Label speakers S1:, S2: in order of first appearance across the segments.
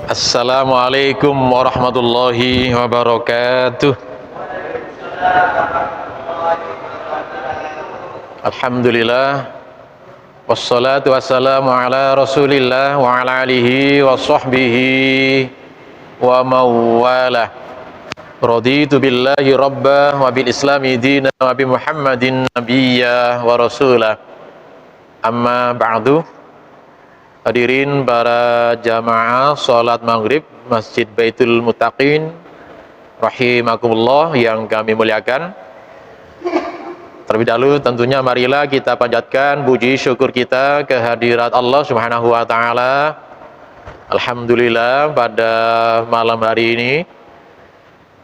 S1: Assalamualaikum warahmatullahi wabarakatuh. Alhamdulillah, wassalatu wassalamu ala rasulillah wa ala alihi wa sahbihi wa mawalah. Raditu billahi rabba wa bil islami dina wa bi muhammadin nabiyya wa rasulah. Amma ba'du. Hadirin para jamaah salat maghrib Masjid Baitul Muttaqin rahimakumullah yang kami muliakan. Terlebih dahulu tentunya marilah kita panjatkan puji syukur kita kehadirat Allah Subhanahu wa taala. Alhamdulillah pada malam hari ini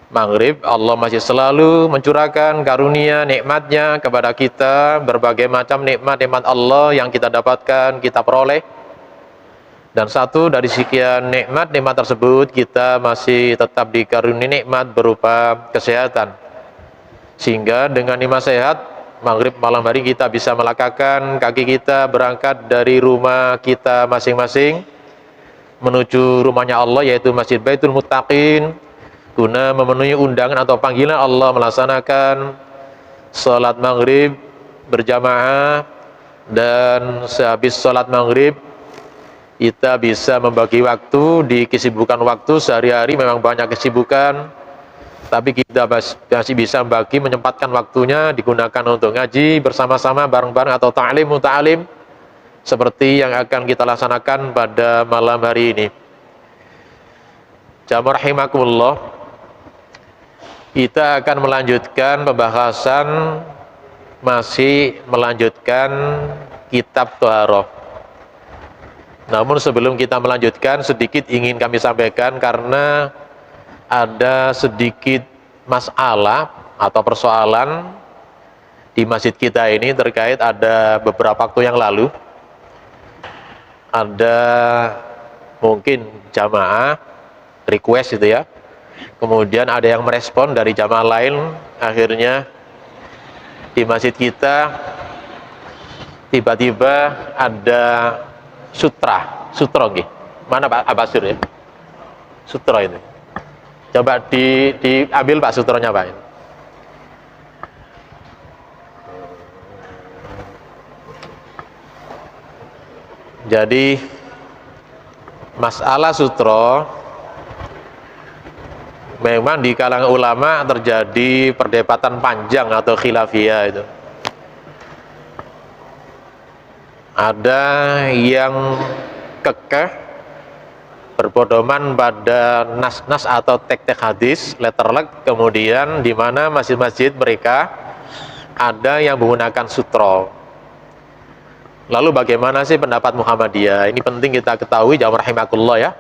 S1: maghrib Allah masih selalu mencurahkan karunia nikmatnya kepada kita, berbagai macam nikmat-nikmat Allah yang kita dapatkan, kita peroleh. Dan satu dari sekian nikmat-nikmat tersebut, kita masih tetap dikaruniai nikmat berupa kesehatan. Sehingga dengan nikmat sehat, maghrib malam hari kita bisa melangkahkan kaki kita berangkat dari rumah kita masing-masing menuju rumahnya Allah, yaitu Masjid Baitul Muttaqin, guna memenuhi undangan atau panggilan Allah melaksanakan salat maghrib berjamaah. Dan sehabis salat maghrib kita bisa membagi waktu di kesibukan waktu sehari-hari. Memang banyak kesibukan, tapi kita masih bisa menyempatkan waktunya digunakan untuk ngaji bersama-sama bareng-bareng atau ta'lim seperti yang akan kita laksanakan pada malam hari ini. Jamaah rahimakumullah, kita akan melanjutkan pembahasan, masih melanjutkan kitab Thaharah. Namun sebelum kita melanjutkan, sedikit ingin kami sampaikan karena ada sedikit masalah atau persoalan di masjid kita ini terkait ada beberapa waktu yang lalu ada mungkin jamaah request itu ya, kemudian ada yang merespon dari jamaah lain, akhirnya di masjid kita tiba-tiba ada sutra nggih. Mana Pak Abasir ya? Sutra itu. Coba diambil Pak sutronya Pak. Jadi masalah sutra memang di kalangan ulama terjadi perdebatan panjang atau khilafiyah itu. Ada yang kekeh berpedoman pada nas-nas atau teks-teks hadis, letterlek, kemudian di mana masjid-masjid mereka ada yang menggunakan sutra. Lalu bagaimana sih pendapat Muhammadiyah? Ini penting kita ketahui, jamaah rahimakumullah ya.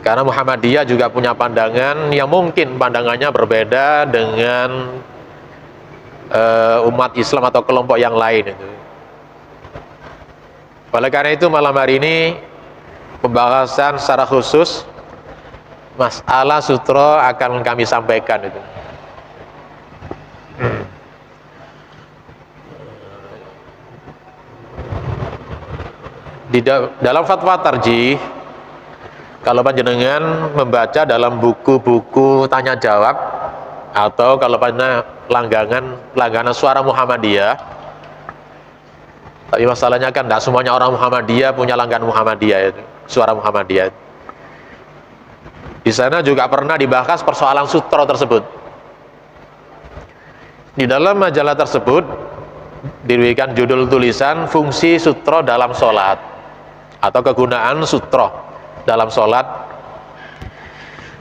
S1: Karena Muhammadiyah juga punya pandangan yang mungkin pandangannya berbeda dengan umat Islam atau kelompok yang lain itu. Oleh karena itu malam hari ini pembahasan secara khusus masalah sutra akan kami sampaikan itu. Di dalam fatwa tarjih, kalau panjenengan membaca dalam buku-buku tanya jawab atau kalau pada langganan suara Muhammadiyah, tapi masalahnya kan tidak semuanya orang Muhammadiyah punya langganan Muhammadiyah itu, suara Muhammadiyah. Di sana juga pernah dibahas persoalan sutra tersebut. Di dalam majalah tersebut diberikan judul tulisan fungsi sutra dalam sholat atau kegunaan sutra dalam sholat.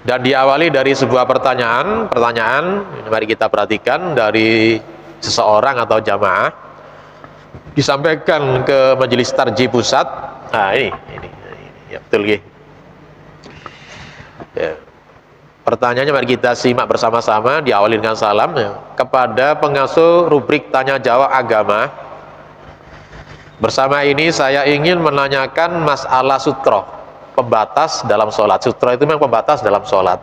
S1: Dan diawali dari sebuah pertanyaan, mari kita perhatikan dari seseorang atau jamaah, disampaikan ke majelis tarjih pusat. Nah ini ya, betul ya. Pertanyaannya mari kita simak bersama-sama, diawali dengan salam ya. Kepada pengasuh rubrik tanya jawab agama, bersama ini saya ingin menanyakan masalah sutra, pembatas dalam sholat. Sutra itu memang pembatas dalam sholat.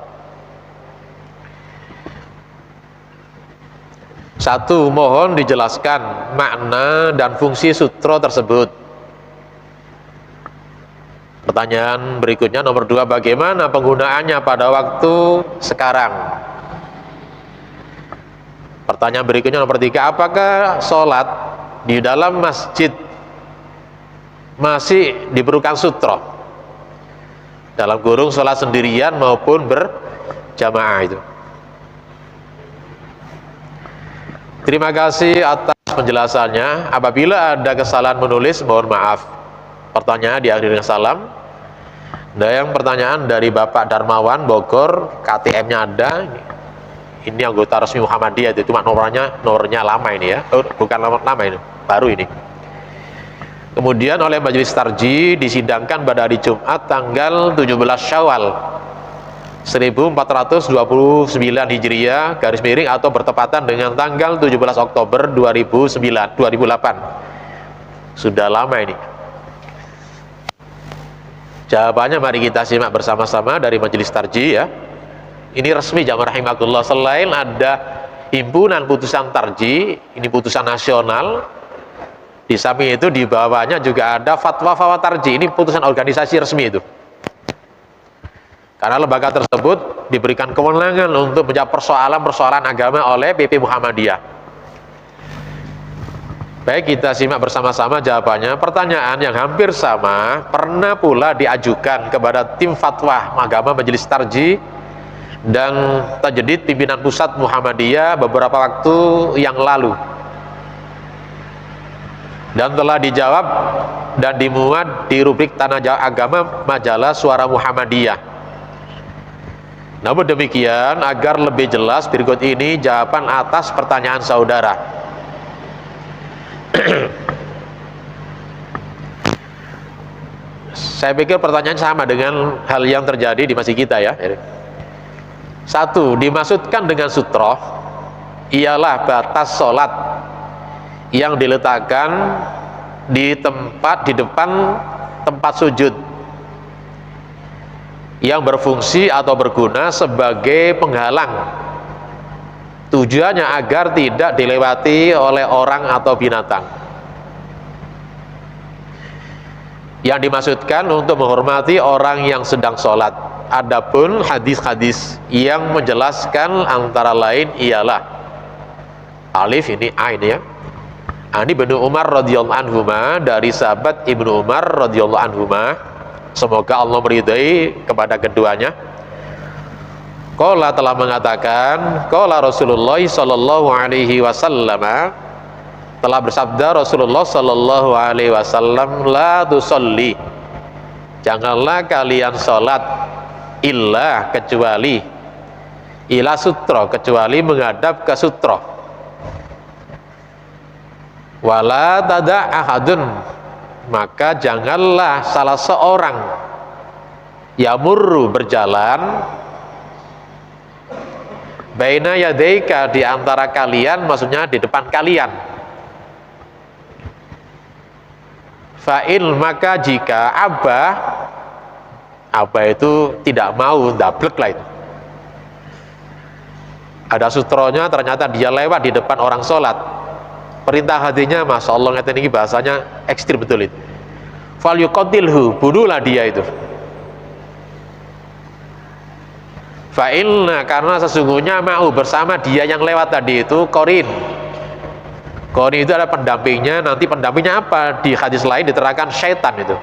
S1: Satu, mohon dijelaskan makna dan fungsi sutra tersebut. Pertanyaan berikutnya nomor 2, bagaimana penggunaannya pada waktu sekarang? Pertanyaan berikutnya nomor 3, apakah sholat di dalam masjid masih diperlukan sutro? Dalam kurung sholat sendirian maupun berjamaah itu. Terima kasih atas penjelasannya. Apabila ada kesalahan menulis, mohon maaf. Pertanyaan diakhiri dengan salam. Nah, yang pertanyaan dari Bapak Darmawan Bogor, KTM-nya ada. Ini anggota resmi Muhammadiyah, itu cuma nomornya lama ini ya. Bukan lama ini, baru ini. Kemudian oleh Majelis Tarji disidangkan pada hari Jumat tanggal 17 Syawal 1429 Hijriah garis miring atau bertepatan dengan tanggal 17 Oktober 2008. Sudah lama ini. Jawabannya mari kita simak bersama-sama dari Majelis Tarji ya. Ini resmi jamaah rahimakumullah. Selain ada himpunan putusan tarji, ini putusan nasional. Di samping itu di bawahnya juga ada fatwa tarji. Ini putusan organisasi resmi itu. Karena lembaga tersebut diberikan kewenangan untuk menjawab persoalan-persoalan agama oleh PP Muhammadiyah. Baik, kita simak bersama-sama jawabannya. Pertanyaan yang hampir sama pernah pula diajukan kepada tim fatwa agama Majelis Tarji dan Tajdid pimpinan pusat Muhammadiyah beberapa waktu yang lalu, dan telah dijawab dan dimuat di rubrik Tanah Jawab Agama majalah Suara Muhammadiyah. Namun demikian, agar lebih jelas, berikut ini jawaban atas pertanyaan saudara. Saya pikir pertanyaan sama dengan hal yang terjadi di masjid kita ya. 1. Dimaksudkan dengan sutroh ialah batas sholat yang diletakkan di depan tempat sujud yang berfungsi atau berguna sebagai penghalang. Tujuannya agar tidak dilewati oleh orang atau binatang. Yang dimaksudkan untuk menghormati orang yang sedang sholat. Adapun hadis-hadis yang menjelaskan antara lain ialah alif, ini a ini ya. Ani bin Umar radhiyallahu anhuma, dari sahabat Ibnu Umar radhiyallahu anhuma, semoga Allah meridai kepada keduanya. Qala telah mengatakan, qala Rasulullah sallallahu alaihi wasallam, telah bersabda Rasulullah sallallahu alaihi wasallam, la tusolli, janganlah kalian salat, illa, kecuali, ila sutro, kecuali menghadap ke sutro, wala tada ahadun, maka janganlah salah seorang yamurru, berjalan, baina yadaika, di antara kalian, maksudnya di depan kalian. Fa'il, maka jika abah itu tidak mau, dablek lah itu. Ada sutronya, ternyata dia lewat di depan orang sholat. Perintah hatinya, masya Allah, ini bahasanya ekstrim betul itu. Fal yuqatilhu, bunuhlah dia itu. Fa'ilna, karena sesungguhnya mau, bersama dia yang lewat tadi itu korin. Korin itu ada pendampingnya. Nanti pendampingnya apa? Di hadis lain diterangkan syaitan itu.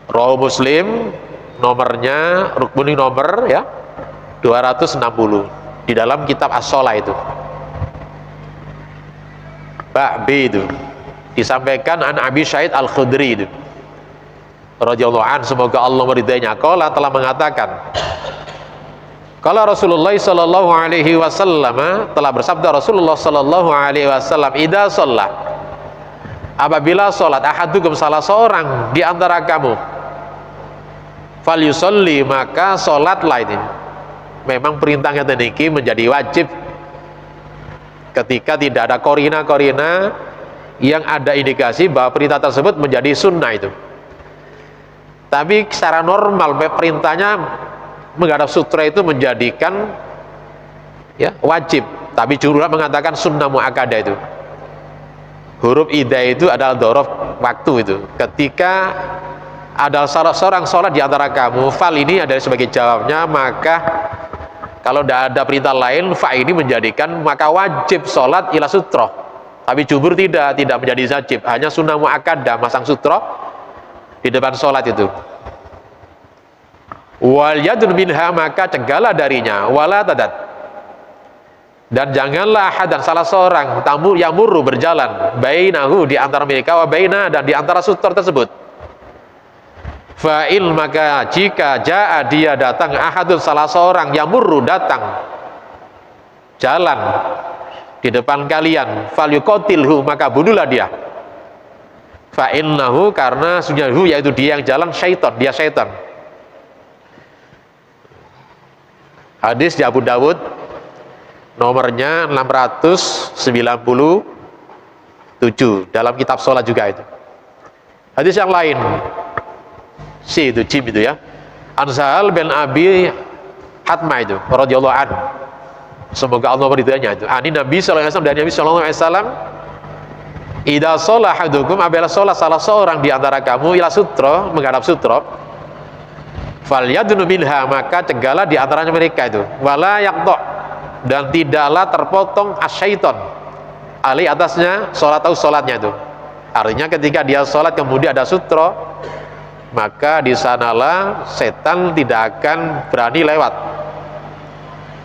S1: Rawahu Muslim, nomornya rukmuni nomor ya 260 di dalam kitab As-Shalah itu. Bak B itu disampaikan an Abi Sa'id Al-Khudri itu radhiyallahu an, semoga Allah meridainya. Qala, telah mengatakan, qala Rasulullah sallallahu alaihi wasallam, telah bersabda Rasulullah sallallahu alaihi wasallam, idza shalla, apabila salat, ahadukum, salah seorang di antara kamu, falyusolli, maka salatlah. Ini memang perintahnya teniki menjadi wajib ketika tidak ada korina yang ada indikasi bahwa perintah tersebut menjadi sunnah itu. Tapi secara normal perintahnya menghadap sutra itu menjadikan ya wajib, tapi jumhur mengatakan sunnah muakkadah itu. Huruf ida itu adalah dhorof waktu itu. Ketika ada salah seorang sholat di antara kamu, fal ini adalah sebagai jawabnya, maka kalau tidak ada perintah lain, fa ini menjadikan maka wajib sholat ila sutroh. Tapi jumhur tidak menjadi wajib, hanya sunnah muakkadah masang sutroh di depan sholat itu. Wal yadun minha, maka cegahlah darinya, wala tadat, dan janganlah ahad dan salah seorang tamu yang murru berjalan bainahu di antara mereka, wa baina dan di antara sutroh tersebut. Fa'il, maka jika jaa dia datang ahadun salah seorang yang murru datang jalan di depan kalian, falyuqatilhu, maka bunuhlah dia. Fa'innahu, karena sunyahu, yaitu dia yang jalan, syaitan, dia syaitan. Hadis di Abu Dawud nomornya 697 dalam kitab sholat juga itu. Hadis yang lain itu Jim itu ya, An Sahal bin Abi Hatma itu radhiyallahu an, semoga Allah meridhoinya itu, ani Nabi sallallahu alaihi wasallam, dari Nabi sallallahu alaihi wasallam, idza shalla ahadukum, apabila salat salah seorang di antara kamu, ila sutra, menghadap sutra, falyadnu minha, maka cegahlah di antaranya mereka itu, wala yaqta, dan tidaklah terpotong asyaiton ali atasnya salat atau salatnya itu. Artinya ketika dia salat kemudian ada sutra, maka di sanalah setan tidak akan berani lewat,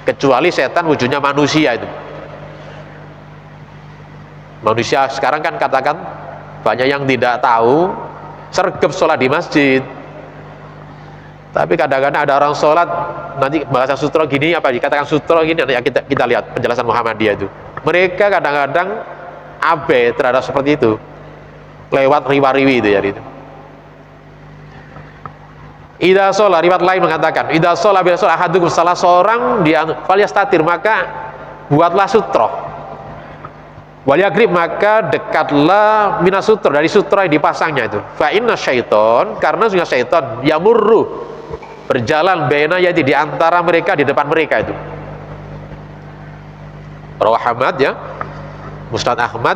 S1: kecuali setan wujudnya manusia itu. Manusia sekarang kan katakan banyak yang tidak tahu, sergap sholat di masjid, tapi kadang-kadang ada orang sholat nanti bahasa sutra gini, apa dikatakan sutra gini, nanti kita lihat penjelasan Muhammadiyah itu, mereka kadang-kadang abai terhadap seperti itu, lewat riwa-riwi itu ya itu. Idza sholat, riwayat lain mengatakan, idza sholat bila sholat ahadukum, salah seorang dia falyastatir, maka buatlah sutra, wal yagrib, maka dekatlah minas sutra, dari sutra yang dipasangnya itu. Fa inna syaiton, karena sudah syaiton yamurru, berjalan baina yati, di antara mereka, di depan mereka itu. Rawah Ahmad ya, Musnad Ahmad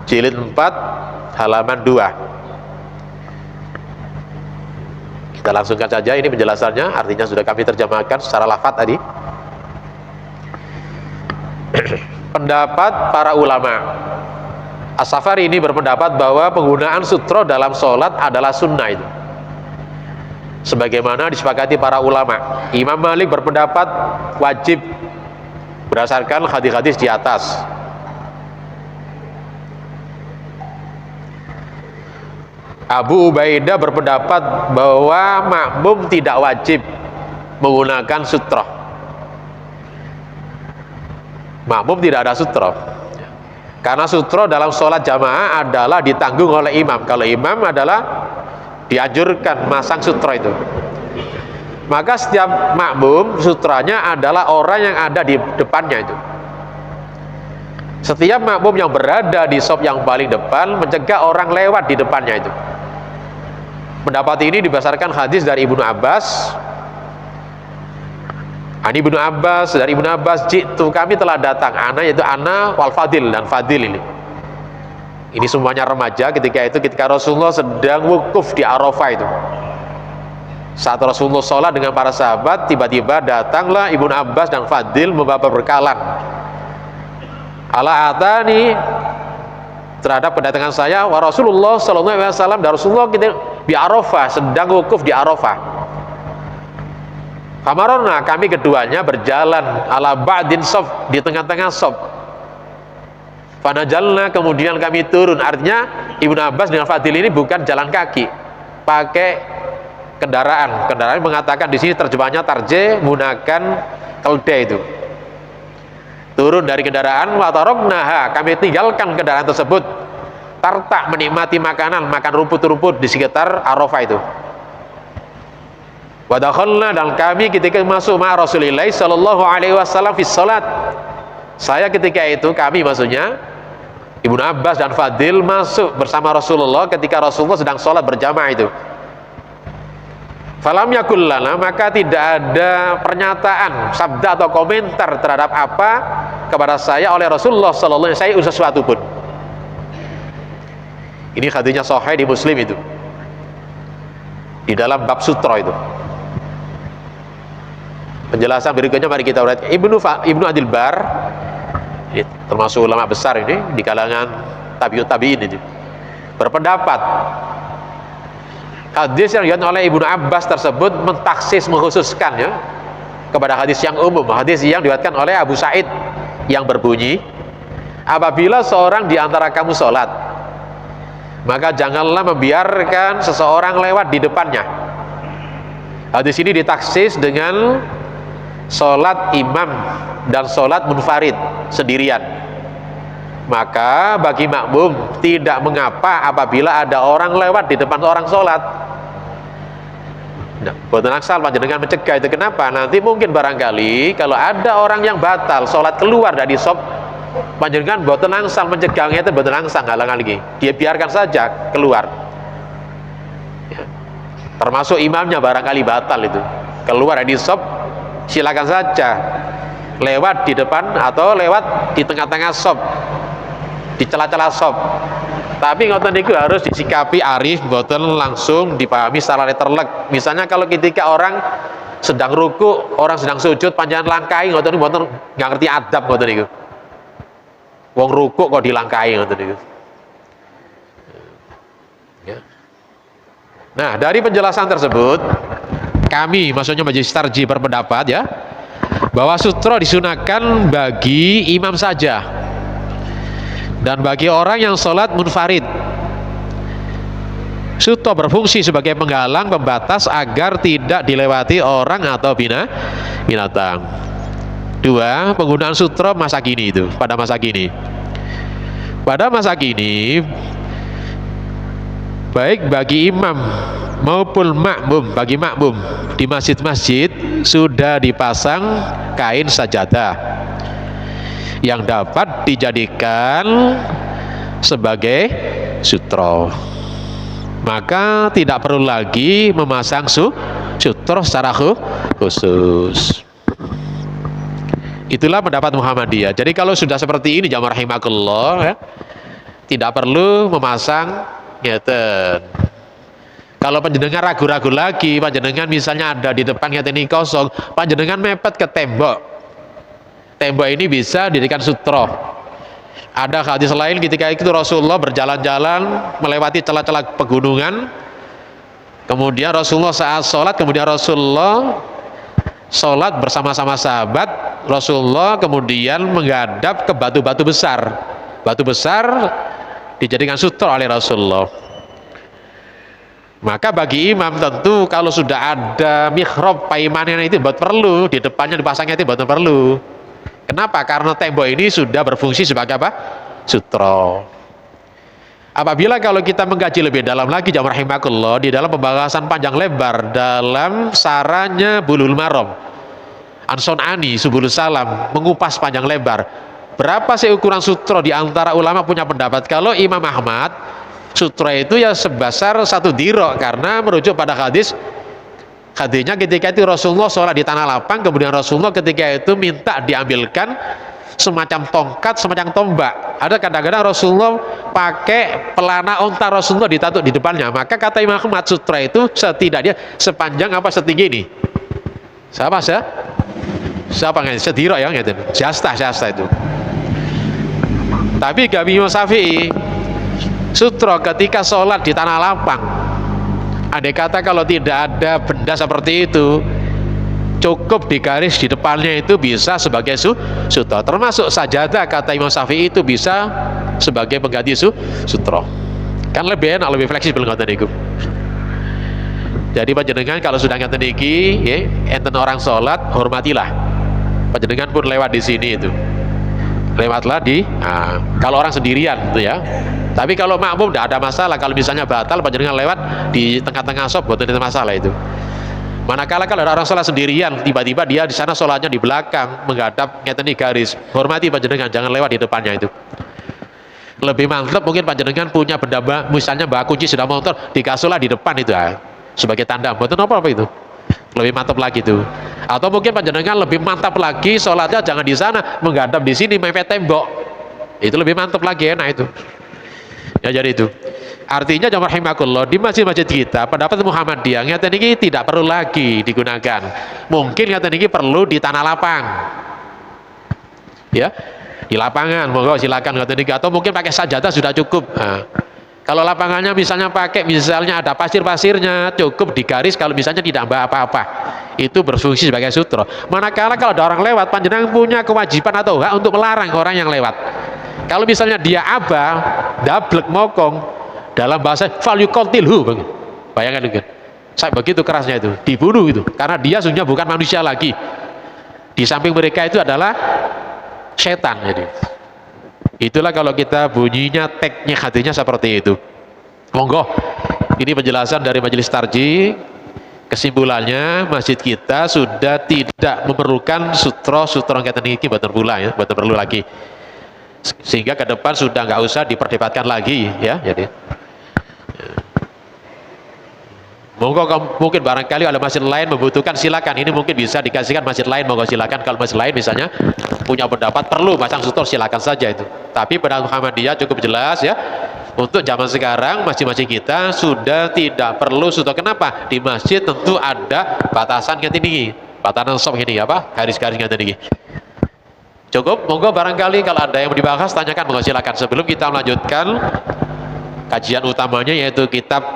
S1: jilid 4 halaman 2. Kita langsungkan saja ini penjelasannya, artinya sudah kami terjemahkan secara lafadz tadi. Pendapat para ulama, As-Safari ini berpendapat bahwa penggunaan sutra dalam sholat adalah sunnah itu, sebagaimana disepakati para ulama. Imam Malik berpendapat wajib berdasarkan hadis-hadis di atas. Abu Ubaidah berpendapat bahwa makmum tidak wajib menggunakan sutra. Makmum tidak ada sutra, karena sutra dalam sholat jamaah adalah ditanggung oleh imam. Kalau imam adalah dianjurkan masang sutra itu, maka setiap makmum sutranya adalah orang yang ada di depannya itu. Setiap makmum yang berada di shaf yang paling depan mencegah orang lewat di depannya itu. Pendapat ini dibasarkan hadis dari Ibnu Abbas. Ani Ibnu Abbas, dari Ibnu Abbas, jitu, kami telah datang, ana yaitu ana wal fadil, dan fadil ini. Ini semuanya remaja ketika Rasulullah sedang wukuf di Arafah itu. Saat Rasulullah sholat dengan para sahabat, tiba-tiba datanglah Ibnu Abbas dan Fadil membawa perbekalan. Ala atani, terhadap kedatangan saya, wa Rasulullah sallallahu alaihi wasallam, dan Rasulullah kita di Arafah, sedang wukuf di Arafah. Famarona, kami keduanya berjalan ala ba'din shaf, di tengah-tengah shaf. Fanajalna, kemudian kami turun. Artinya Ibnu Abbas dengan Fadil ini bukan jalan kaki, pakai kendaraan. Kendaraan mengatakan di sini terjemahnya tarje, menggunakan keldai itu. Turun dari kendaraan, wataroknaha, kami tinggalkan kendaraan tersebut, tartak, menikmati makanan, makan rumput-rumput di sekitar Arafah itu. Wadakhalna, dan kami ketika masuk ma Rasulillah sallallahu alaihi wasallam fi salat. Saya ketika itu, kami maksudnya Ibnu Abbas dan Fadil masuk bersama Rasulullah ketika Rasulullah sedang sholat berjamaah itu. Falam yakul lana, maka tidak ada pernyataan, sabda atau komentar terhadap apa kepada saya oleh Rasulullah sallallahu alaihi wasallam, sesuatu pun. Ini hadisnya sahih di Muslim itu. di dalam bab sutra itu. Penjelasan berikutnya mari kita lihat Ibnu Abdul Bar, termasuk ulama besar ini di kalangan tabi'ut tabi'in ini, berpendapat hadis yang diriwayatkan oleh Ibnu Abbas tersebut mentaksis, mengkhususkan ya kepada hadis yang umum, hadis yang diriwayatkan oleh Abu Sa'id yang berbunyi, apabila seorang di antara kamu sholat, maka janganlah membiarkan seseorang lewat di depannya. Hadis ini ditaksis dengan sholat imam dan sholat munfarid sendirian. Maka bagi makmum tidak mengapa apabila ada orang lewat di depan orang sholat. Nah, boten angsal panjenengan mencegah itu. Kenapa? Nanti mungkin barangkali kalau ada orang yang batal sholat keluar dari shop, panjenengan boten angsal mencegahnya, itu boten angsal halangan lagi. Dia biarkan saja keluar. Ya. Termasuk imamnya barangkali batal itu. Keluar dari shop, silakan saja lewat di depan atau lewat di tengah-tengah shop, di celah-celah shop. Tapi ngoten niku harus disikapi arif, boten langsung dipahami secara letterlek. Misalnya kalau ketika orang sedang ruku, orang sedang sujud, panjangan langkai, ngoten niku boten nggak ngerti adab ngoten niku. Wong ruku kok dilangkai ngoten niku. Ya. Nah, dari penjelasan tersebut, kami, maksudnya Majelis Tarjih, berpendapat ya bahwa sutra disunahkan bagi imam saja dan bagi orang yang sholat munfarid. Sutra berfungsi sebagai penghalang, pembatas agar tidak dilewati orang atau binatang. Dua, penggunaan sutra masa kini itu, pada masa kini. Pada masa kini, baik bagi imam maupun makmum, bagi makmum di masjid-masjid sudah dipasang kain sajadah yang dapat dijadikan sebagai sutra. Maka tidak perlu lagi memasang sutra secara khusus. Itulah pendapat Muhammadiyah. Jadi kalau sudah seperti ini jamaah rahimakumullah ya, tidak perlu memasang ngeten. Kalau panjenengan ragu-ragu lagi, panjenengan misalnya ada di depan ngeten ini kosong, panjenengan mepet ke tembok. Tembok ini bisa dijadikan sutra. Ada hadis lain ketika itu Rasulullah berjalan-jalan melewati celah-celah pegunungan. Kemudian Rasulullah saat sholat, kemudian Rasulullah sholat bersama-sama sahabat. Rasulullah kemudian menghadap ke batu-batu besar. Batu besar dijadikan sutra oleh Rasulullah. Maka bagi imam tentu kalau sudah ada mihrab paimanan itu buat perlu, di depannya dipasangnya itu buat perlu. Kenapa? Karena tembok ini sudah berfungsi sebagai apa? Sutra. Apabila kalau kita mengkaji lebih dalam lagi jamaah rahimakumullah, di dalam pembahasan panjang lebar dalam saranya Bulughul Maram, An-Sun'ani Subulus Salam mengupas panjang lebar berapa sih ukuran sutra. Di antara ulama punya pendapat kalau Imam Ahmad sutra itu ya sebesar 1 dirok, karena merujuk pada hadisnya ketika itu Rasulullah sholat di tanah lapang, kemudian Rasulullah ketika itu minta diambilkan semacam tongkat, semacam tombak. Ada kadang-kadang Rasulullah pakai pelana unta Rasulullah ditaruh di depannya. Maka kata Imam Ahmad, sutra itu setidaknya sepanjang apa, setinggi ini. Siapa nggak? Sedirok ya, gitu. Jasta itu. Tapi kami Imam Syafi'i, sutra ketika sholat di tanah lapang, andai kata kalau tidak ada benda seperti itu, cukup digaris di depannya itu bisa sebagai sutra. Termasuk sajadah kata Imam Syafi'i itu bisa sebagai pengganti sutra. Kan lebih enak, lebih fleksibel ngoten niku. Jadi panjenengan kalau sudah ngoten niki, ya, enten orang sholat, hormatilah. Panjenengan pun lewat di sini itu. Lewatlah kalau orang sendirian itu ya. Tapi kalau makmum tidak ada masalah. Kalau misalnya batal, panjenengan lewat di tengah-tengah shop, bukan ada masalah itu. Manakala kalau ada orang sholat sendirian, tiba-tiba dia di sana sholatnya di belakang, menghadap ngeten garis, hormati panjenengan, jangan lewat di depannya itu. Lebih mantap mungkin panjenengan punya benda, misalnya bawa kunci sudah motor, dikasihlah di depan itu sebagai tanda, bukan apa-apa itu. Lebih mantap lagi itu. Atau mungkin panjenengan lebih mantap lagi sholatnya jangan di sana, menghadap di sini mepet tembok. Itu lebih mantap lagi, enak itu. Ya jadi itu.
S2: Artinya jamaah rahimakumullah, di masjid-masjid kita pendapat Muhammadiyah ngeten niki tidak perlu lagi digunakan. Mungkin ngeten niki perlu di tanah lapang. Ya, di lapangan monggo silakan ngeten niki, atau mungkin pakai sajadah sudah cukup. Nah, kalau lapangannya misalnya pakai, misalnya ada pasir-pasirnya, cukup digaris, kalau misalnya tidak apa-apa, itu berfungsi sebagai sutra. Manakala kalau ada orang lewat, panjenengan punya kewajiban atau hak untuk melarang orang yang lewat. Kalau misalnya dia abah, dablek mokong, dalam bahasa fal yuqatilhu, bayangkan itu, saya begitu kerasnya itu, dibunuh itu, karena dia sebenarnya bukan manusia lagi. Di samping mereka itu adalah setan. Jadi itulah kalau kita bunyinya teknya hatinya seperti itu. Monggo, ini penjelasan dari Majelis Tarjih. Kesimpulannya, masjid kita sudah tidak memerlukan sutra yang ini buat pula ya, buat perlu lagi, sehingga ke depan sudah nggak usah diperdebatkan lagi ya. Jadi monggo, mungkin barangkali ada masjid lain membutuhkan, silakan, ini mungkin bisa dikasihkan masjid lain, monggo silakan. Kalau masjid lain misalnya punya pendapat perlu pasang sutor, silakan saja itu. Tapi pada Muhammadiyah cukup jelas ya, untuk zaman sekarang masjid-masjid kita sudah tidak perlu sutor. Kenapa? Di masjid tentu ada batasan yang tinggi, batasan sop ini apa, garis-garis yang tinggi. Cukup, monggo barangkali kalau ada yang dibahas tanyakan, monggo silakan. Sebelum kita melanjutkan kajian utamanya yaitu kitab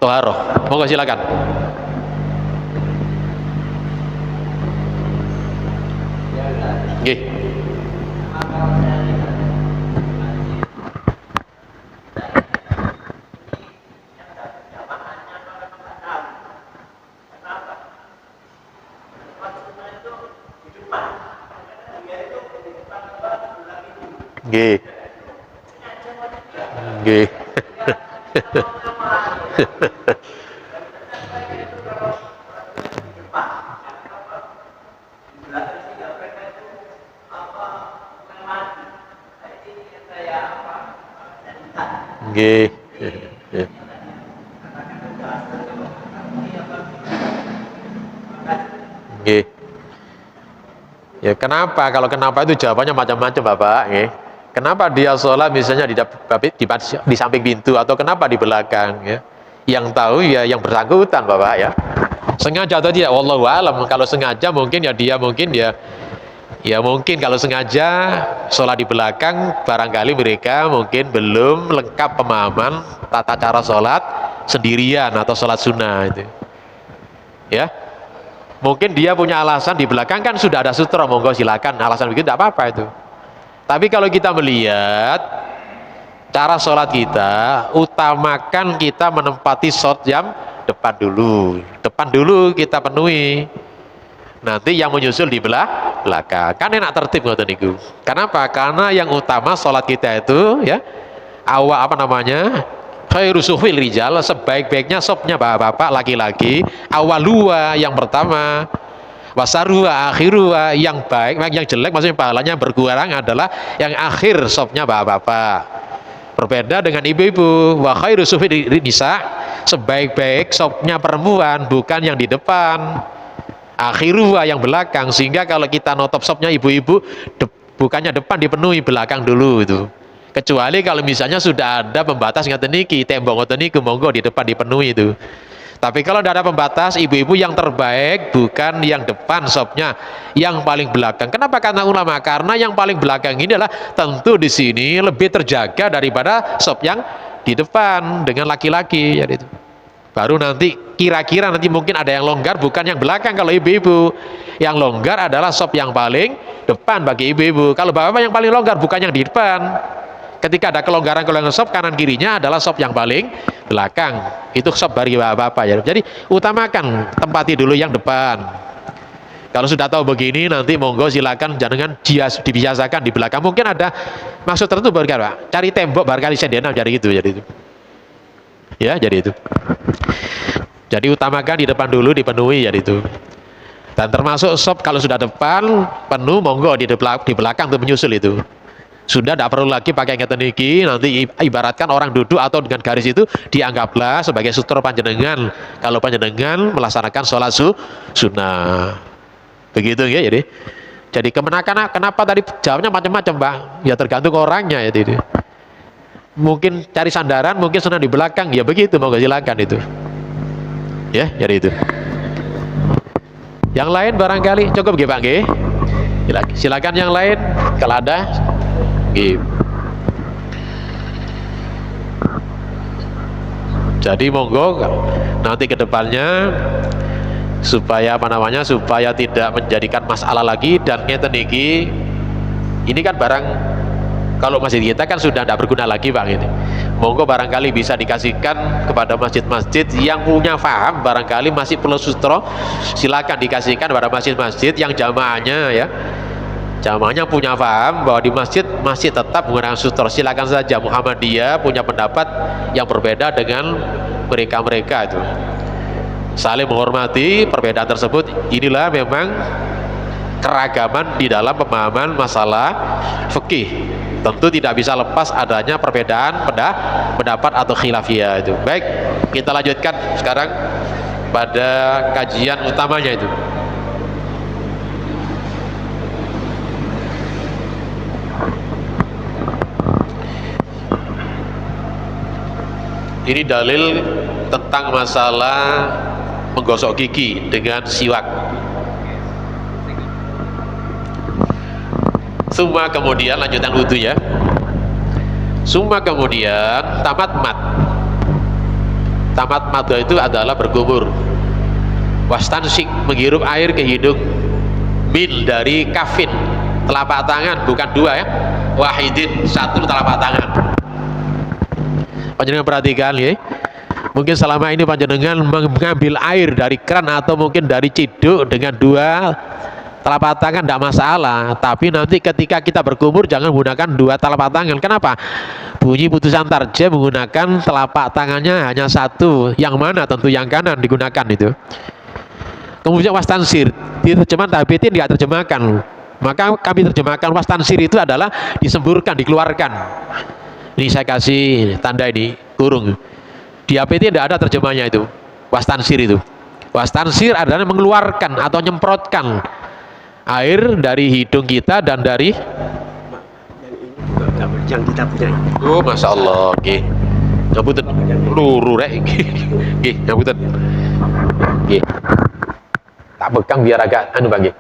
S2: Toharoh, monggo silakan. Nggih. Nggih. Nggih. Nggih. Nggih. Ya kenapa? Kalau kenapa itu jawabannya macam-macam Bapak. Nggih. Kenapa dia sholat misalnya di samping pintu, atau kenapa di belakang ya? Yang tahu ya yang bersangkutan Bapak ya. Sengaja atau tidak, wallahu alam. Kalau sengaja mungkin ya dia mungkin ya mungkin kalau sengaja sholat di belakang, barangkali mereka mungkin belum lengkap pemahaman tata cara sholat sendirian atau sholat sunnah itu ya. Mungkin dia punya alasan di belakang kan sudah ada sutra, monggo silakan, alasan begitu tidak apa-apa itu. Tapi kalau kita melihat cara sholat kita, utamakan kita menempati shot yang depan dulu kita penuhi, nanti yang menyusul di belakang, kan enak tertib ngoten niku. Kenapa? Karena yang utama sholat kita itu ya, awal apa namanya, khairu suhfil rijal, sebaik-baiknya sopnya bapak-bapak laki-laki, awalua yang pertama, wasarua akhirua yang baik, yang jelek maksudnya pahalanya berkurang adalah yang akhir sopnya bapak-bapak. Berbeda dengan ibu-ibu, wa khairu suhfil nisa, sebaik-baik sopnya perempuan bukan yang di depan, akhirua yang belakang. Sehingga kalau kita notop sopnya ibu-ibu, bukannya depan dipenuhi, belakang dulu itu. Kecuali kalau misalnya sudah ada pembatas ngeten niki, tembok ngeten niku, monggo di depan dipenuhi itu. Tapi kalau tidak ada pembatas, ibu-ibu yang terbaik bukan yang depan sopnya, yang paling belakang. Kenapa kata ulama? Karena yang paling belakang ini adalah tentu di sini lebih terjaga daripada sop yang di depan dengan laki-laki. Jadi itu. Baru nanti kira-kira nanti mungkin ada yang longgar, bukan yang belakang kalau ibu-ibu. Yang longgar adalah sop yang paling depan bagi ibu-ibu. Kalau bapak yang paling longgar bukan yang di depan. Ketika ada kelonggaran sop, kanan kirinya adalah sop yang paling belakang. Itu sop bagi bapak ya. Jadi utamakan tempati dulu yang depan. Kalau sudah tahu begini, nanti monggo silakan jangan dibiasakan di belakang. Mungkin ada maksud tertentu barangkali Pak. Cari tembok barangkali sendena jadi itu. Ya, jadi itu. Jadi utamakan di depan dulu dipenuhi jadi itu. Dan termasuk sop kalau sudah depan penuh, monggo di belakang untuk menyusul itu. Sudah tidak perlu lagi pakai ngeten niki, nanti ibaratkan orang duduk atau dengan garis itu dianggaplah sebagai sutra panjenengan kalau panjenengan melaksanakan sholat sunnah. Begitu ya. Jadi kenapa tadi jawabnya macam-macam Pak? Ya tergantung orangnya ya. mungkin cari sandaran, mungkin senang di belakang, ya begitu, mau silakan itu. Ya, jadi itu. Yang lain barangkali cukup nggih Pak nggih. Silakan yang lain kalau ada. Nggih. Jadi monggo nanti ke depannya supaya apa namanya, supaya tidak menjadikan masalah lagi, dan ngeten iki ini kan barang, kalau masjid kita kan sudah tidak berguna lagi Pak ini. Monggo barangkali bisa dikasihkan kepada masjid-masjid yang punya faham, barangkali masih perlu sutro, silakan dikasihkan kepada masjid-masjid yang jamaahnya ya, jamaahnya punya faham bahwa di masjid tetap menggunakan sutro. Silakan saja. Muhammadiyah punya pendapat yang berbeda dengan mereka-mereka itu. Saling menghormati perbedaan tersebut. Inilah memang keragaman di dalam pemahaman masalah fikih. Tentu tidak bisa lepas adanya perbedaan pendapat atau khilafiyah itu. Baik, kita lanjutkan sekarang pada kajian utamanya itu. Ini dalil tentang masalah menggosok gigi dengan siwak. Summa kemudian lanjutan wudhu ya. Summa kemudian tamat mat. Tamat mat itu adalah berkumur. Wastansik menghirup air ke hidung. Min dari kafin, telapak tangan, bukan dua ya. Wahidin, satu telapak tangan. Panjenengan perhatikan ya. Mungkin selama ini panjenengan mengambil air dari keran atau mungkin dari ciduk dengan dua telapak tangan tidak masalah, tapi nanti ketika kita berkumur jangan menggunakan dua telapak tangan. Kenapa? Bunyi putusan tarjih menggunakan telapak tangannya hanya satu. Yang mana? Tentu yang kanan digunakan itu. Kemudian wastansir, di terjemahan Tabitin tidak terjemahkan, maka kami terjemahkan wastansir itu adalah disemburkan, dikeluarkan. Ini saya kasih tanda ini kurung. Di APT tidak ada terjemahnya itu. Wastansir itu. Wastansir adalah mengeluarkan atau nyemprotkan air dari hidung kita dan dari
S3: yang kita punya.
S2: Oh, masya Allah. Oke. Ngapunten. Luru rek. Oke, ngapunten. Oke. Tak pegang biar agak anu bagi.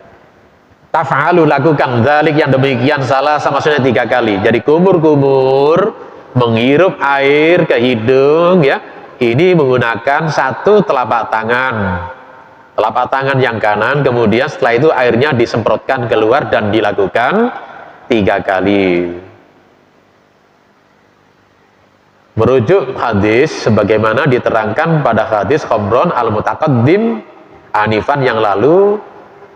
S2: Taf'alu lakukan dzalik yang demikian salah sama maksudnya 3 kali. Jadi kumur-kumur menghirup air ke hidung ya. Ini menggunakan satu telapak tangan. Telapak tangan yang kanan, kemudian setelah itu airnya disemprotkan keluar dan dilakukan 3 kali. Merujuk hadis sebagaimana diterangkan pada hadis Khomron al-Mutaqaddim anifan yang lalu,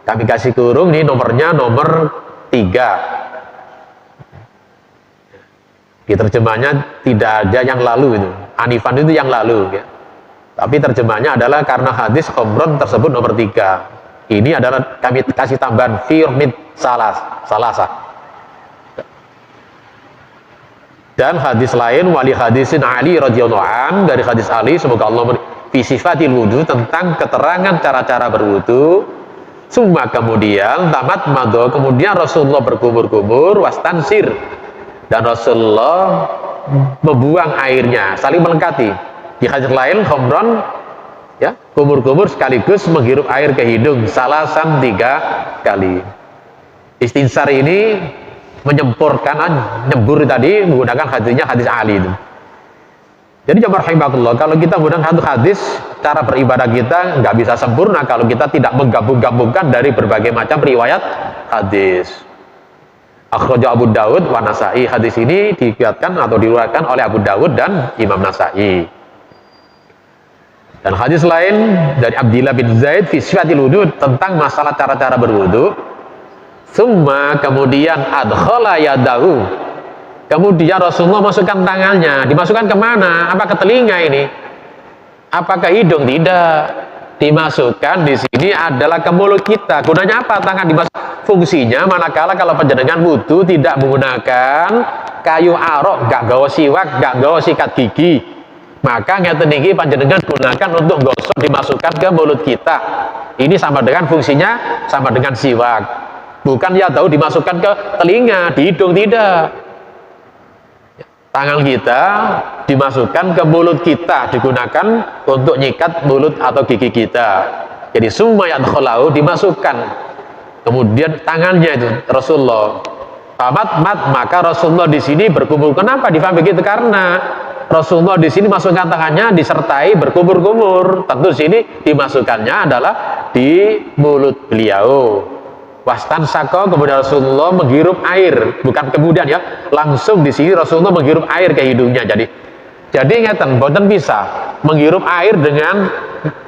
S2: kami kasih kurung nih nomornya nomor 3. Di terjemahnya tidak ada yang lalu itu. Anifan itu yang lalu ya. Tapi terjemahnya adalah karena hadis Khomron tersebut nomor 3. Ini adalah kami kasih tambahan firmit salasa. Dan hadis lain wali hadisin Ali radhiyallahu an, dari hadis Ali semoga Allah fi sifatil wudu, tentang keterangan cara-cara berwudu. Summa kemudian tamat mado, kemudian Rasulullah berkumur-kumur wastansir, dan Rasulullah membuang airnya, saling melengkapi. Di hadis lain Khomron ya, kumur-kumur sekaligus menghirup air ke hidung salasan 3 kali. Istinsar ini menyempurkan, nyembur tadi menggunakan hadisnya hadis Ali itu. Jadi jamaah rahimakumullah, kalau kita menggunakan satu hadis, cara beribadah kita nggak bisa sempurna kalau kita tidak menggabung-gabungkan dari berbagai macam riwayat hadis. Akhraja Abu Dawud wa Nasa'i, hadis ini diriwayatkan atau diriwayatkan oleh Abu Dawud dan Imam Nasa'i. Dan hadis lain dari Abdillah bin Zaid fi sifatil wudu, tentang masalah cara-cara berwudu. Summa kemudian adkhala yadahu, kemudian Rasulullah masukkan tangannya. Dimasukkan kemana? Apa ke telinga ini? Apa ke hidung? Tidak. Dimasukkan di sini adalah ke mulut kita. Gunanya apa tangan dimasukkan? Fungsinya manakala kalau panjenengan wudu tidak menggunakan kayu arok, gak gawa siwak, gak gawa sikat gigi, maka ngeten iki panjenengan gunakan untuk gosok, dimasukkan ke mulut kita. Ini sama dengan fungsinya sama dengan siwak. Bukan ya tahu dimasukkan ke telinga, di hidung, tidak. tangan kita dimasukkan ke mulut kita, digunakan untuk nyikat mulut atau gigi kita. Jadi summa yadkhulahu, dimasukkan, kemudian tangannya itu Rasulullah mat, maka Rasulullah di sini berkumur. Kenapa difahami begitu? Karena Rasulullah di sini masukkan tangannya disertai berkumur-kumur. Tentu sini dimasukkannya adalah di mulut beliau. Wastan sako, kemudian Rasulullah menghirup air, bukan kemudian ya, langsung di sini Rasulullah menghirup air ke hidungnya. Jadi ingatan, boten bisa menghirup air dengan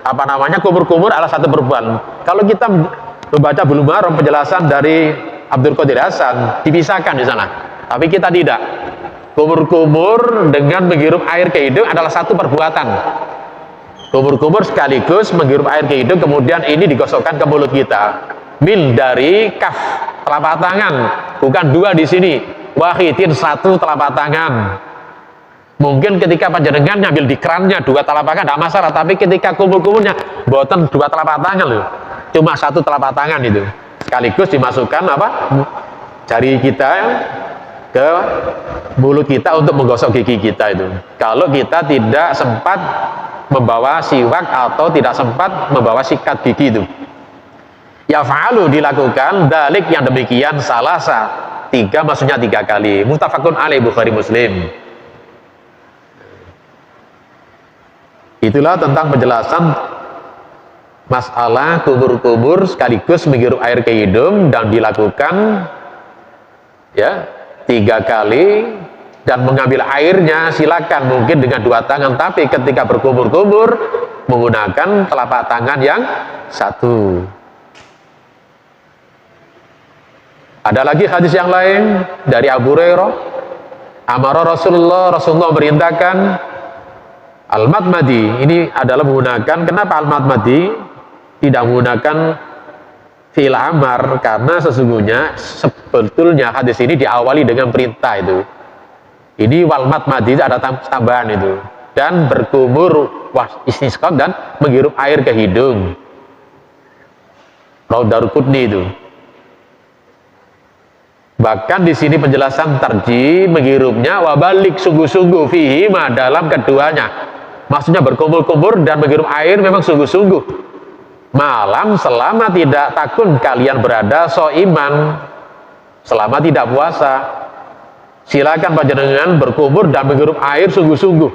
S2: apa namanya kumur-kumur adalah satu perbuatan. Kalau kita membaca Bulughul Maram penjelasan dari Abdul Qadir Hasan dipisahkan di sana, tapi kita tidak. Kumur-kumur dengan menghirup air ke hidung adalah satu perbuatan. Kumur-kumur sekaligus menghirup air ke hidung, kemudian ini digosokkan ke mulut kita. Min dari kaf, telapak tangan, bukan dua di sini. Wahidin, satu telapak tangan. Mungkin ketika panjenengan ngambil di kerannya dua telapak tangan tidak masalah, tapi ketika kumur-kumurnya boten dua telapak tangan loh, cuma satu telapak tangan itu. Sekaligus dimasukkan apa? Jari kita ke mulut kita untuk menggosok gigi kita itu. Kalau kita tidak sempat membawa siwak atau tidak sempat membawa sikat gigi itu. Ya fa'alu, dilakukan dalik yang demikian salasa, tiga, maksudnya tiga kali. Muttafaqun alaih, Bukhari Muslim. Itulah tentang penjelasan masalah kumur-kumur sekaligus menghirup air ke hidung, dan dilakukan ya tiga kali, dan mengambil airnya silakan mungkin dengan dua tangan, tapi ketika berkumur-kumur menggunakan telapak tangan yang satu. Ada lagi hadis yang lain dari Abu Hurairah, amara Rasulullah merintahkan al-madmadi, ini adalah menggunakan, kenapa al-madmadi tidak menggunakan fi'il amar? Karena sesungguhnya sebetulnya hadis ini diawali dengan perintah itu. Ini wal madmadi ada tambahan itu, dan berkumur istisqa dan menghirup air ke hidung. Rawi Daruqutni itu. Bahkan di sini penjelasan tarji menghirupnya wabalik sungguh-sungguh fihima, dalam keduanya. Maksudnya berkumur-kumur dan menghirup air memang sungguh-sungguh. Malam selama tidak takun kalian berada soiman, selama tidak puasa, silakan panjenengan berkumur dan menghirup air sungguh-sungguh.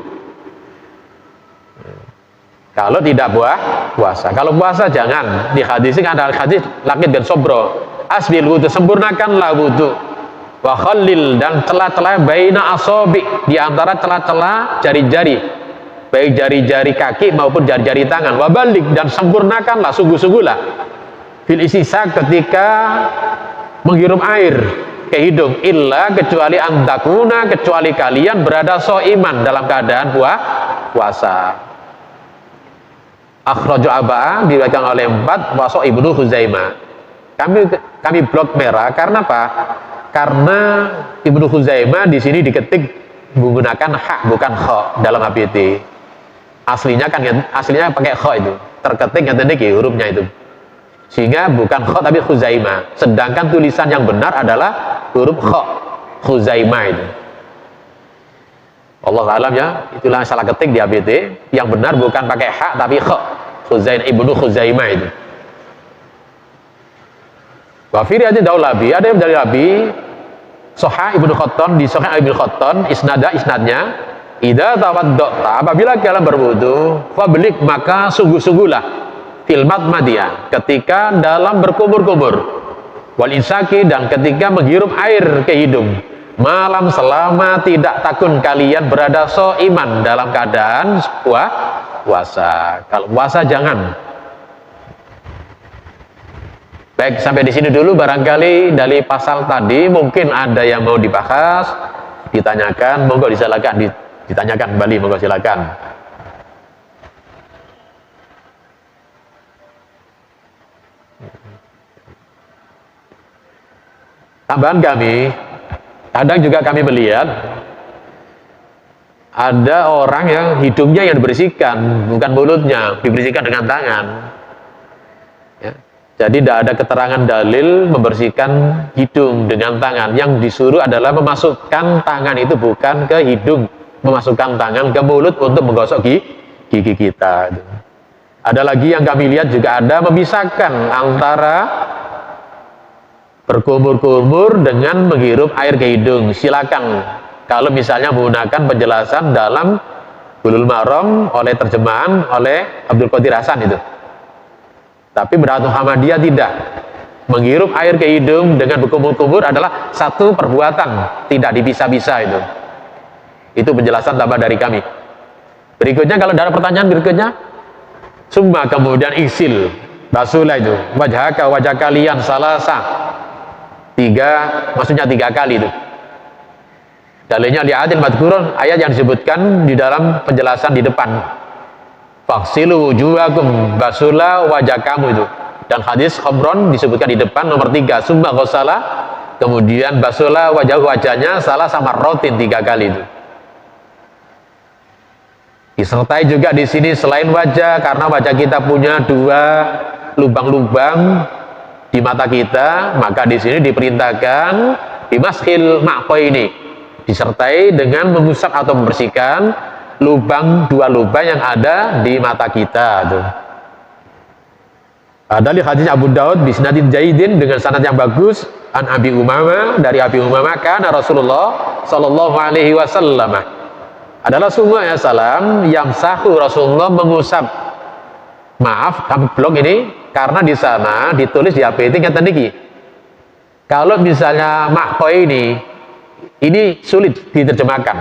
S2: Kalau tidak puasa, kalau puasa jangan. Di hadis ini ada hadis lakit dan sobro. Asbil wudu, sempurnakanlah wudu. Wa khallil, dan celah-celah baina asobi, di antara celah-celah jari-jari, baik jari-jari kaki maupun jari-jari tangan. Wa balik, dan sempurnakanlah, sungguh-sungguhlah fil istisaq, ketika menghirup air ke hidung, illa, kecuali antakuna, kecuali kalian berada soiman, dalam keadaan puasa. Akhraju Abaa, diriwayatkan oleh 4, wa Ibnu Khuzaimah. Kami blok merah karena apa? Karena Ibnu Khuzaimah di sini diketik menggunakan hak bukan kha dalam HBT. Aslinya pakai kha itu. Terketik ngeten iki hurufnya itu. Sehingga bukan kha tapi Khuzaimah. Sedangkan tulisan yang benar adalah huruf kha, Khuzaimah itu. Allah alam ya, itulah salah ketik di HBT. Yang benar bukan pakai hak tapi kha, Ibnu Khuzaimah itu. Wafiri aja daulabi, ada yang dari Labi Soha Ibnu Khotton, di Soha Ibnu Khotton isnadnya, idza tawaddata, apabila kalian berwudu, fablik, maka sungguh-sungguhlah fil madmadiyah, ketika dalam berkumur-kumur, wal insaki, dan ketika menghirup air ke hidung, malam selama tidak takun kalian berada soiman, dalam keadaan puasa. Kalau puasa jangan. Baik, sampai di sini dulu barangkali dari pasal tadi. Mungkin ada yang mau dibahas, ditanyakan, monggo silakan ditanyakan kembali, monggo silakan. Tambahan kami, kadang juga kami melihat ada orang yang hidungnya yang dibersihkan, bukan mulutnya, dibersihkan dengan tangan. Ya. Jadi tidak ada keterangan dalil membersihkan hidung dengan tangan. Yang disuruh adalah memasukkan tangan itu bukan ke hidung, memasukkan tangan ke mulut untuk menggosok gigi kita. Ada lagi yang kami lihat juga ada memisahkan antara berkumur-kumur dengan menghirup air ke hidung. Silakan kalau misalnya menggunakan penjelasan dalam Bulughul Maram oleh terjemahan oleh Abdul Qadir Hasan itu. Tapi Bid'ah Muhammadiyah tidak. Menghirup air ke hidung dengan berkumur-kumur adalah satu perbuatan, tidak dipisah-pisah itu. Itu penjelasan tambah dari kami. Berikutnya kalau ada pertanyaan berikutnya, summa kemudian iksil, basulah itu, wajah kalian salasa, maksudnya 3 kali itu. Dalilnya li'atil madhkurun, ayat yang disebutkan di dalam penjelasan di depan. Faksilu wujuhakum, basulah wajah kamu itu. Dan hadis Khomron disebutkan di depan nomor 3, summa ghasala, kemudian basulah wajahnya salah sama rotin 3 kali itu. Disertai juga di sini selain wajah, karena wajah kita punya 2 lubang-lubang di mata kita, maka di sini diperintahkan dimashil ma'qaini, disertai dengan mengusap atau membersihkan 2 lubang yang ada di mata kita tuh. Ada hadis Abu Daud bisnadin jaidin dengan sanad yang bagus an Abi Umamah, dari Abi Umamah kana Rasulullah sallallahu alaihi wasallam adalah sungguh ya salam yamsahu, Rasulullah mengusap. Maaf kami blog ini karena di sana ditulis di APT kata niki. Kalau misalnya maqo ini sulit diterjemahkan.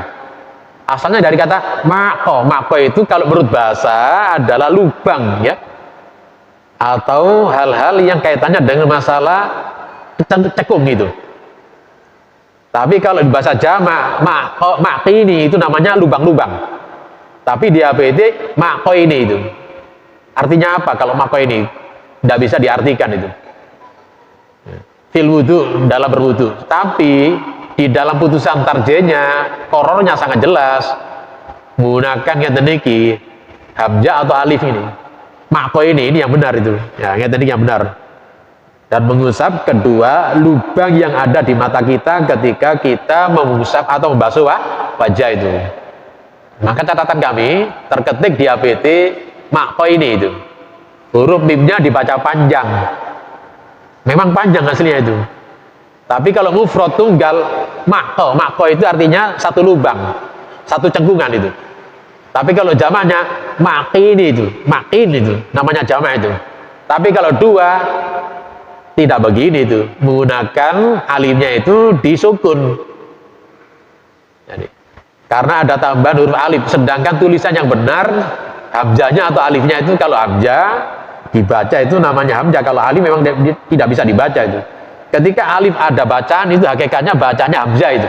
S2: Asalnya dari kata maqo itu kalau menurut bahasa adalah lubang ya, atau hal-hal yang kaitannya dengan masalah cekung itu. Tapi kalau di bahasa jamak maqini itu namanya lubang-lubang. Tapi di APT maqo itu artinya apa? Kalau maqo ini tidak bisa diartikan itu. Fil wudu, dalam berwudu. Tapi di dalam putusan tarjenya korornya sangat jelas menggunakan ngeten niki hamzah atau alif ini. Maqo ini yang benar itu. Ya, ngeten niki yang benar. Dan mengusap 2 lubang yang ada di mata kita ketika kita mengusap atau membasuh wajah itu. Maka catatan kami terketik di APT maqo ini itu. Huruf mimnya dibaca panjang. Memang panjang aslinya itu. Tapi kalau mufrad tunggal maqo itu artinya 1 lubang, 1 cengkungan itu. Tapi kalau jamaknya maqin itu namanya jamak itu. Tapi kalau 2 tidak begini itu, menggunakan alifnya itu disukun. Jadi karena ada tambahan huruf alif, sedangkan tulisan yang benar hamzahnya atau alifnya itu kalau hamzah dibaca itu namanya hamzah, kalau alif memang tidak bisa dibaca itu. Ketika alif ada bacaan itu hakikatnya bacanya hamzah itu.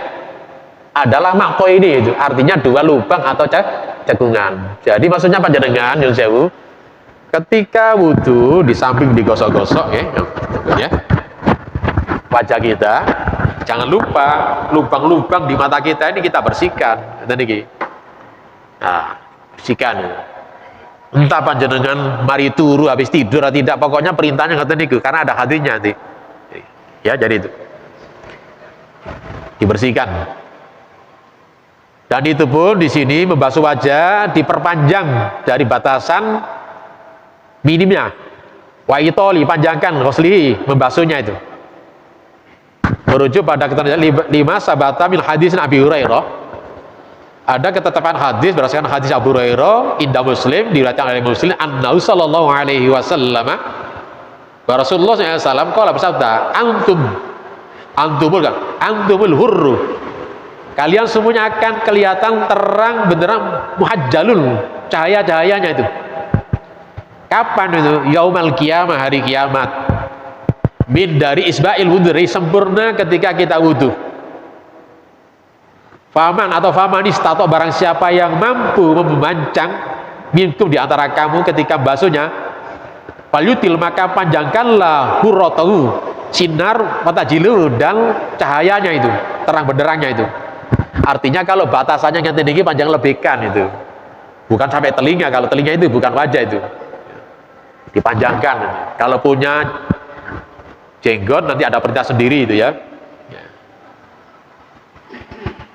S2: Adalah maqo ini itu, artinya 2 lubang atau cekungan. Jadi maksudnya panjenengan nyuwun sewu, ketika wudu di samping digosok-gosok ya, wajah kita, jangan lupa lubang-lubang di mata kita ini kita bersihkan. Nah, bersihkan. Entah panjenengan mari turu habis tidur atau tidak, pokoknya perintahnya ngoten niku karena ada hadisnya nanti. Ya, jadi itu dibersihkan. Dan itu pun di sini membasuh wajah diperpanjang dari batasan minimnya. Wa itoli, panjangkan ghusli, membasuhnya itu. Merujuk pada keterangan 5 sabata min hadis Abi Hurairah. Ada ketetapan hadis berdasarkan hadis Abu Hurairah inda Muslim, diriwayatkan oleh Muslim, annahu sallallahu alaihi wasallam, Rasulullah SAW qala bersabda, antumul hurru, kalian semuanya akan kelihatan terang benderang muhajjalul, cahaya-cahayanya itu. Kapan itu? Yaumal qiyamah, hari kiamat. Min dari isba'il wudhu, sempurna ketika kita wudhu. Faman atau famanis tato, barang siapa yang mampu memancang minkum di antara kamu ketika basuhnya, falyutil, maka panjangkanlah hurratahu, sinar matajilu, dan cahayanya itu, terang benderangnya itu. Artinya kalau batasannya yang tinggi panjang lebihkan itu, bukan sampai telinga. Kalau telinga itu bukan wajah itu, dipanjangkan. Kalau punya jenggot nanti ada perintah sendiri itu ya.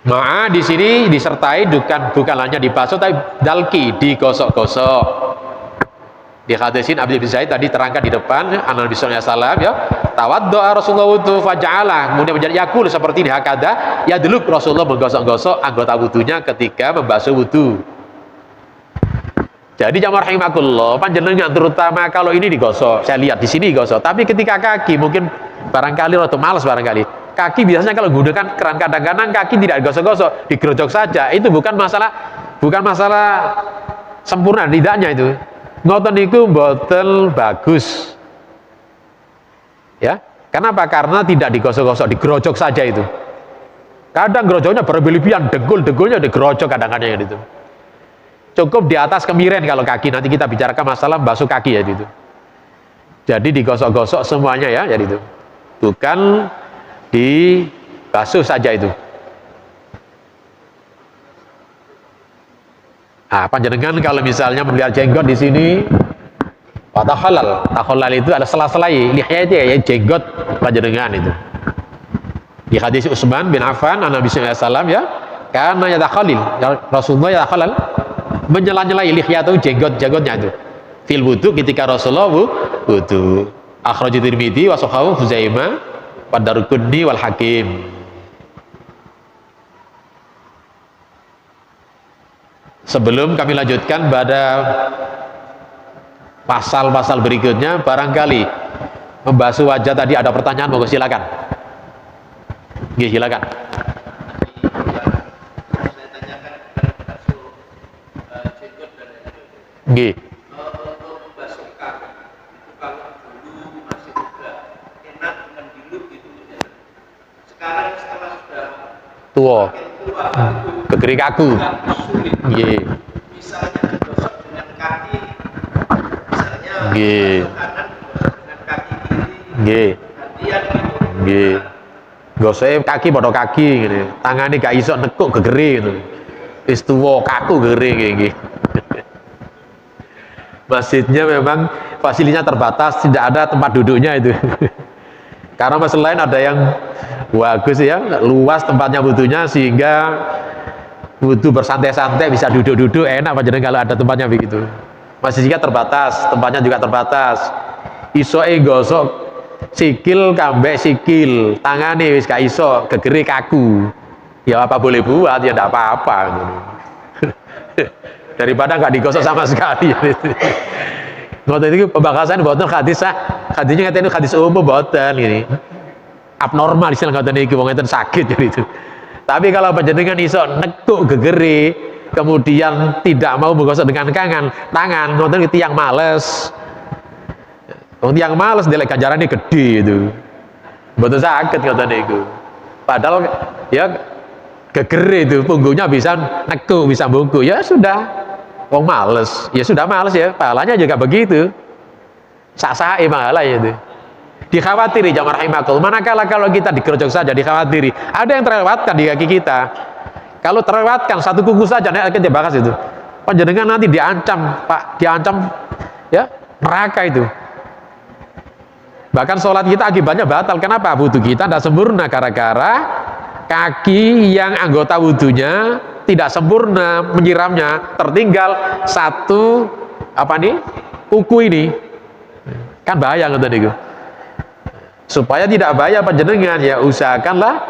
S2: Ma'a di sini disertai bukan hanya dibasuh tapi dalki, digosok-gosok. Di hadisin Abi bin Zaid tadi terangkan di depan Nabi sallallahu alaihi wasallam ya, tawaddo'a Rasulullah wudu faja'ala, kemudian menjadi yakul seperti ini hakada, ya dulu Rasulullah menggosok-gosok anggota wudunya ketika membasuh wudu. Jadi jamaah rahimakumullah, panjenengan terutama kalau ini digosok, saya lihat di sini digosok, tapi ketika kaki mungkin barangkali atau malas barangkali. Kaki biasanya kalau menggunakan keran kadang-kadang kaki tidak digosok-gosok, digerojok saja. Itu bukan masalah sempurna tidaknya itu. Ngoten niku mboten bagus. Ya. Kenapa? Karena tidak digosok-gosok, digerojok saja itu. Kadang gerojoknya berlebihan, degul-degulnya digerojok kadang-kadang itu. Cukup di atas kemiren kalau kaki, nanti kita bicarakan masalah basuh kaki ya itu. Jadi digosok-gosok semuanya ya, jadi itu. Bukan dibasuh saja itu. Panjenengan kalau misalnya melihat jenggot di sini, tahalal itu ada sela-selai lihya itu ya, jenggot panjenengan itu. Di hadis Utsman bin Affan Nabi sallallahu alaihi wasallam ya, karena yatakhalil, Rasulullah yatakhalal menyela-nyelai lihya itu jenggotnya itu. Fil wudu ketika Rasulullah wudu. Akhrajat Tirmidzi wa sahahu Huzaimah Wadarukuni wal Hakim. Sebelum kami lanjutkan pada pasal-pasal berikutnya, barangkali membasuh wajah tadi ada pertanyaan, monggo silakan. Nggih, silakan. Nggih. Tua kegeri kaku nggih nggih nggih nggih gosok kaki padha kaki ngene tangane gak iso nekuk gegere gitu wis tuwa kaku gegere nggih masjidnya memang fasilitasnya terbatas, tidak ada tempat duduknya itu karena masjid lain ada yang bagus ya, luas tempatnya wudunya sehingga wudu bersantai-santai bisa duduk-duduk enak panjenengan kalau ada tempatnya begitu. Masih juga terbatas, tempatnya juga terbatas. Isoe gosok sikil kambek sikil, tangane wis gak iso, gegere kaku. Ya apa boleh buat ya ndak apa-apa. Daripada nggak digosok sama sekali. Ngoten iki pembahasan boten hadisnya ngaten hadis umum boten gini. Abnormal istilah ngoten iki wong enten sakit jadi itu. Tapi kalau panjenengan iso nekuk gegere kemudian tidak mau menggosok dengan tangan ngoten iki tiyang males. Wong tiyang males ndelek ganjarane gede itu. Mboten sakit ngoten niku. Padahal ya gegere itu punggungnya bisa nekuk, bisa bungkuk. Ya sudah. Wong males, ya sudah males ya, pahalanya juga begitu. Sak-sae pahalanya itu. Dikhawatiri jamaah rahimakumullah. Manakala kalau kita digerojok saja dikhawatiri, ada yang terlewatkan di kaki kita. Kalau terlewatkan satu kuku saja, nanti akan dibahas itu. Panjenengan nanti diancam, Pak, diancam ya neraka itu. Bahkan sholat kita akibatnya batal. Kenapa? Wudu kita tidak sempurna gara-gara kaki yang anggota wudunya tidak sempurna menyiramnya, tertinggal satu kuku ini, kan bahaya ngoten niku. Supaya tidak bahaya panjenengan ya usahakanlah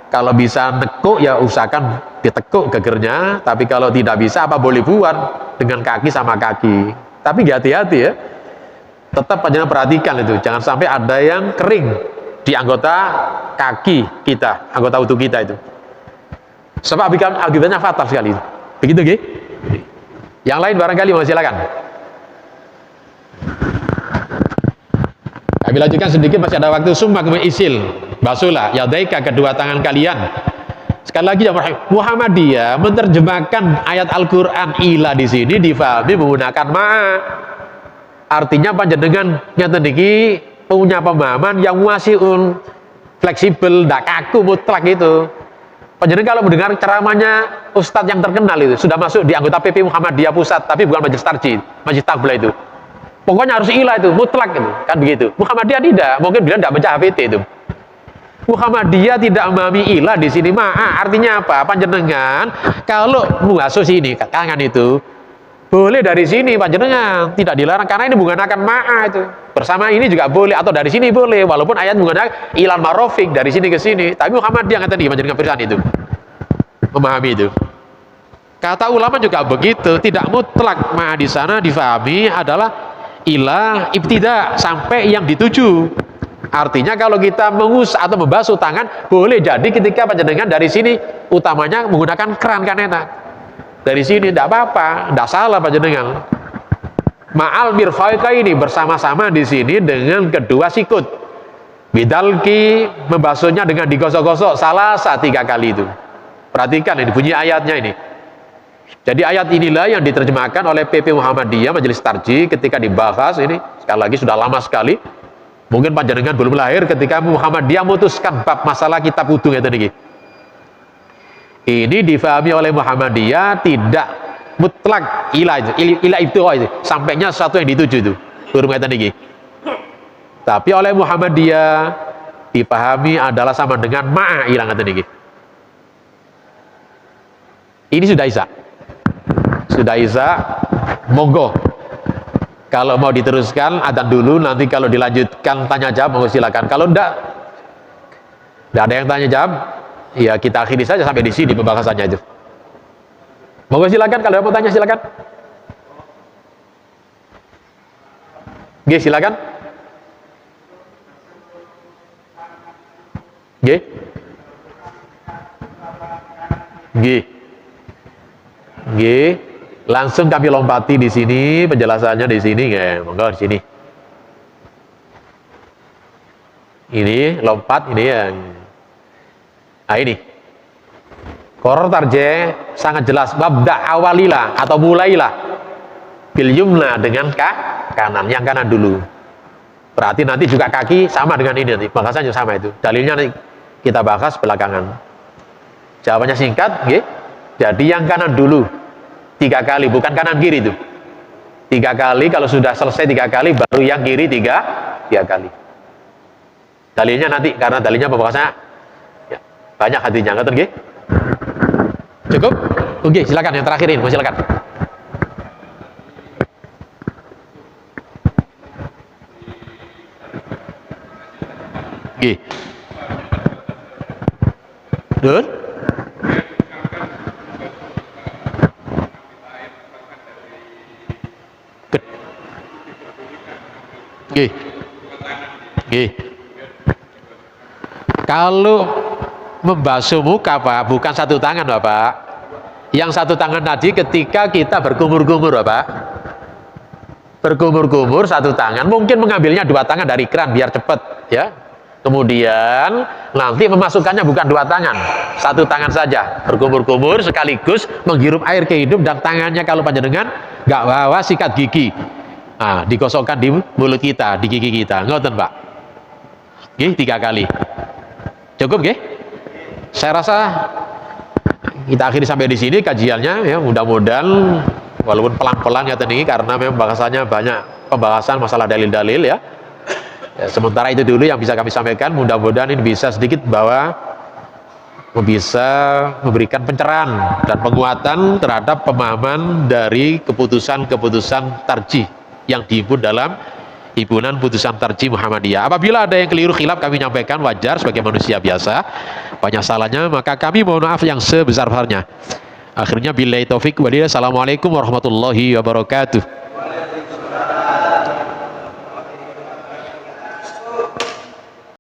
S2: kalau bisa nekuk ya usahakan ditekuk gegernya, tapi kalau tidak bisa apa boleh buat dengan kaki sama kaki. Tapi hati-hati ya. Tetap panjenengan perhatikan itu, jangan sampai ada yang kering di anggota kaki kita, anggota wudu kita itu. Sebab akibatnya fatal sekali. Begitu nggih? Yang lain barangkali mau silakan. Kami lanjutkan sedikit, masih ada waktu. Summa kemudian isil, basuhlah yadaika kedua tangan kalian. Sekali lagi ya Muhammadiyah menerjemahkan ayat Al-Qur'an ila di sini difahami menggunakan ma'a. Artinya panjenengan nyata niki punya pemahaman yang wasiun, fleksibel, ndak kaku mutlak itu. Panjenengan kalau mendengar ceramahnya ustadz yang terkenal itu sudah masuk di anggota PP Muhammadiyah Pusat, tapi bukan Majelis Tarjih, Majelis Tabligh itu. Pokoknya harus ilah itu, mutlak itu, kan begitu. Muhammadiyah tidak, mungkin beliau tidak baca HPT itu. Muhammadiyah tidak memahami ilah di sini artinya apa? Panjenengan kalau muasos ini kangen itu boleh dari sini panjenengan, tidak dilarang karena ini menggunakan itu. Bersama ini juga boleh atau dari sini boleh walaupun ayat menggunakan ilan marofik dari sini ke sini. Tapi Muhammadiyah kata panjenengan persan itu. Memahami itu. Kata ulama juga begitu, tidak mutlak di sana difahami adalah ilah ibtida sampai yang dituju. Artinya kalau kita atau membasuh tangan boleh jadi ketika panjenengan dari sini utamanya menggunakan keran kan enak. Dari sini tidak apa-apa, tidak salah panjenengan. Ma'al mirfaika ini bersama-sama di sini dengan kedua sikut. Bidalki membasuhnya dengan digosok-gosok salah 3 kali itu. Perhatikan ini bunyi ayatnya ini. Jadi ayat inilah yang diterjemahkan oleh PP Muhammadiyah Majelis Tarjih ketika dibahas ini, sekali lagi sudah lama sekali. Mungkin panjenengan belum lahir ketika Muhammadiyah memutuskan bab masalah kitab wudu itu niki. Ini difahami oleh Muhammadiyah tidak mutlak ilah itu sampainya sesuatu yang dituju itu. Burung itu niki. Tapi oleh Muhammadiyah dipahami adalah sama dengan ilang itu niki. Ini sudah Isa. Sudah Isa, monggo. Kalau mau diteruskan, adzan dulu. Nanti kalau dilanjutkan tanya jawab, monggo silakan. Kalau tidak ada yang tanya jawab, ya kita akhiri saja sampai di sini pembahasannya itu. Monggo silakan, kalau mau tanya silakan. Oke, silakan. Oke. Oke. Oke. Langsung kami lompati di sini penjelasannya di sini ya, monggo di sini. Ini lompat ini yang ini. Qur'an tarjih sangat jelas mabda awalilah atau mulailah bil yumna dengan kanan, yang kanan dulu. Berarti nanti juga kaki sama dengan ini nanti, bahasannya sama itu. Dalilnya nanti kita bahas belakangan. Jawabannya singkat, nggih. Jadi yang kanan dulu. 3 kali, bukan kanan kiri itu. 3 kali, kalau sudah selesai 3 kali, baru yang kiri 3 kali. Dalilnya nanti, karena dalilnya pembahasannya ya, banyak hadinya, ngerti nggih? Cukup? Oke, silakan yang terakhirin, silakan. Oke. Dun? Oke. Oke. Kalau membasuh muka Pak, bukan satu tangan Bapak. Yang satu tangan tadi ketika kita berkumur-kumur Bapak. Berkumur-kumur satu tangan, mungkin mengambilnya 2 tangan dari keran biar cepat ya. Kemudian nanti memasukkannya bukan 2 tangan, 1 tangan saja. Berkumur-kumur sekaligus menghirup air ke hidung dan tangannya kalau panjenengan nggak bawa sikat gigi. Nah, digosokkan di mulut kita, di gigi kita. Ngoten, Pak. Nggih, 3 kali. Cukup, nggih? Saya rasa kita akhiri sampai di sini kajiannya ya, mudah-mudahan walaupun pelan-pelan ya tadi karena memang bahasanya banyak pembahasan masalah dalil-dalil ya. Ya, sementara itu dulu yang bisa kami sampaikan, mudah-mudahan ini bisa sedikit bisa memberikan pencerahan dan penguatan terhadap pemahaman dari keputusan-keputusan tarjih yang dihimpun dalam himpunan putusan tarjih Muhammadiyah. Apabila ada yang keliru khilaf kami nyampaikan, wajar sebagai manusia biasa. Banyak salahnya, maka kami mohon maaf yang sebesar-besarnya. Akhirnya billahi taufik walhidayah. Assalamualaikum warahmatullahi wabarakatuh.